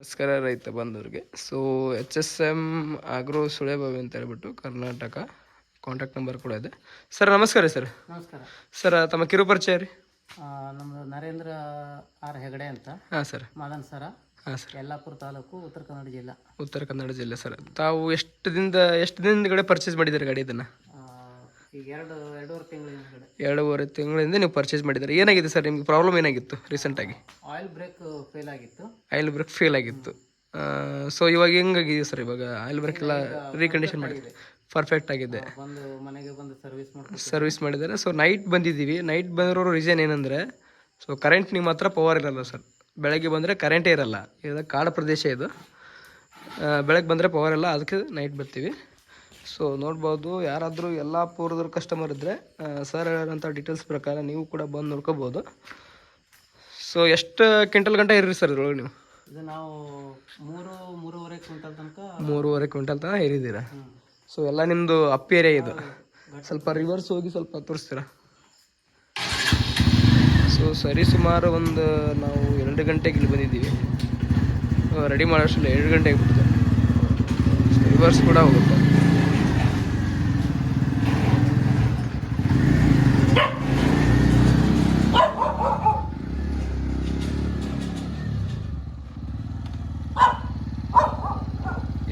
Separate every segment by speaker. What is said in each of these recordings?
Speaker 1: ನಮಸ್ಕಾರ ರೈತ ಬಂದವ್ರಿಗೆ. ಸೊ HSM ಆಗ್ರೋ ಸುಳೆಬಾವಿ ಅಂತ ಹೇಳ್ಬಿಟ್ಟು ಕರ್ನಾಟಕ ಕಾಂಟ್ಯಾಕ್ಟ್ ನಂಬರ್ ಕೂಡ ಇದೆ. ಸರ್ ನಮಸ್ಕಾರ ಸರ್.
Speaker 2: ನಮಸ್ಕಾರ
Speaker 1: ಸರ್ ತಮ್ಮ ಕಿರು ಪರಿಚಯ ರೀ?
Speaker 2: ನಮ್ಮದು ನರೇಂದ್ರ ಆರ್ ಹೆಗಡೆ ಅಂತ.
Speaker 1: ಹಾಂ ಸರ್.
Speaker 2: ಮಾದನ್ ಸರ.
Speaker 1: ಹಾಂ ಸರ್.
Speaker 2: ಯಲ್ಲಾಪುರ ತಾಲೂಕು, ಉತ್ತರ ಕನ್ನಡ ಜಿಲ್ಲಾ.
Speaker 1: ಉತ್ತರ ಕನ್ನಡ ಜಿಲ್ಲೆ ಸರ್. ತಾವು ಎಷ್ಟು ದಿನದ ಪರ್ಚೇಸ್ ಮಾಡಿದ್ದೀರಿ ಗಾಡಿ ಇದನ್ನು?
Speaker 2: ಈಗ ಎರಡೂವರೆ ತಿಂಗಳ ಹಿಂದ್ಗಡೆ.
Speaker 1: 2.5 ತಿಂಗಳಿಂದ ನೀವು ಪರ್ಚೇಸ್ ಮಾಡಿದ್ದೀರಿ. ಏನಾಗಿದೆ ಸರ್ ನಿಮಗೆ ಪ್ರಾಬ್ಲಮ್? ಏನಾಗಿತ್ತು ರೀಸೆಂಟಾಗಿ?
Speaker 2: ಆಯಿಲ್ ಬ್ರೇಕ್ ಫೇಲ್ ಆಗಿತ್ತು.
Speaker 1: ಆಯಿಲ್ ಬ್ರೇಕ್ ಫೇಲ್ ಆಗಿತ್ತು. ಸೊ ಇವಾಗ ಹೆಂಗಾಗಿದೆ ಸರ್? ಇವಾಗ ಆಯಿಲ್ ಬ್ರೇಕ್ ಎಲ್ಲ ರೀಕಂಡೀಷನ್ ಮಾಡಿದೆ, ಪರ್ಫೆಕ್ಟ್ ಆಗಿದೆ.
Speaker 2: ಮನೆಗೆ ಬಂದು
Speaker 1: ಸರ್ವಿಸ್ ಮಾಡಿದ್ದಾರೆ. ಸೊ ನೈಟ್ ಬಂದಿದ್ದೀವಿ. ನೈಟ್ ಬಂದಿರೋ ರೀಸನ್ ಏನಂದರೆ, ಸೊ ಕರೆಂಟ್ ನಿಮ್ಮ ಹತ್ರ ಪವರ್ ಇರಲ್ಲ ಸರ್. ಬೆಳಗ್ಗೆ ಬಂದರೆ ಕರೆಂಟೇ ಇರಲ್ಲ. ಇದು ಕಾಡು ಪ್ರದೇಶ ಇದು. ಬೆಳಗ್ಗೆ ಬಂದರೆ ಪವರ್ ಇಲ್ಲ, ಅದಕ್ಕೆ ನೈಟ್ ಬರ್ತೀವಿ. ಸೊ ನೋಡ್ಬೋದು, ಯಾರಾದರೂ ಯಲ್ಲಾಪುರದ್ರ ಕಸ್ಟಮರ್ ಇದ್ದರೆ ಸರ್ ಹೇಳೋಂಥ ಡೀಟೇಲ್ಸ್ ಪ್ರಕಾರ ನೀವು ಕೂಡ ಬಂದು ನೋಡ್ಕೋಬೋದು. ಸೊ ಎಷ್ಟು ಕ್ವಿಂಟಲ್ ಗಂಟೆ ಇರ್ರಿ ಸರ್ ಇದ್ರೊಳಗೆ ನೀವು?
Speaker 2: ಇದು ನಾವು 3.5 ಕ್ವಿಂಟಲ್ ತನಕ.
Speaker 1: 3.5 ಕ್ವಿಂಟಲ್ ತನಕ ಇರಿದ್ದೀರಾ? ಸೊ ಎಲ್ಲ ನಿಮ್ಮದು ಅಪ್ ಏರಿಯಾ ಇದು. ಸ್ವಲ್ಪ ರಿವರ್ಸ್ ಹೋಗಿ ಸ್ವಲ್ಪ ತೋರಿಸ್ತೀರಾ? ಸೊ ಸರಿ ಸುಮಾರು ಒಂದು ನಾವು 2 ಗಂಟೆಗೆ ಇಲ್ಲಿ ಬಂದಿದ್ದೀವಿ. ರೆಡಿ ಮಾಡೋಷ್ಟಲ್ಲ 2 ಗಂಟೆ ಆಗಿಬಿಡ್ತು. ರಿವರ್ಸ್ ಕೂಡ ಹೋಗುತ್ತೆ.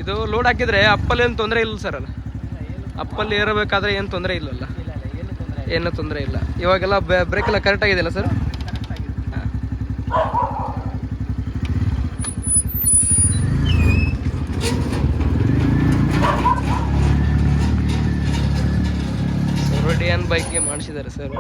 Speaker 1: ಇದು ಲೋಡ್ ಹಾಕಿದರೆ ಅಪ್ಪಲ್ಲಿ ಏನು ತೊಂದರೆ ಇಲ್ಲ ಸರ್? ಅಲ್ಲ, ಅಪ್ಪಲ್ಲಿ ಏರಬೇಕಾದ್ರೆ ಏನು ತೊಂದರೆ ಇಲ್ಲಲ್ಲ? ಏನು ತೊಂದರೆ ಇಲ್ಲ. ಇವಾಗೆಲ್ಲ ಬ್ರೇಕ್ ಎಲ್ಲ ಕರೆಕ್ಟ್ ಆಗಿದೆಯಲ್ಲ ಸರ್? ಸೊರಡಿಯನ್ ಬೈಕ್ಗೆ ಮಾಡಿಸಿದ್ದಾರೆ ಸರ್.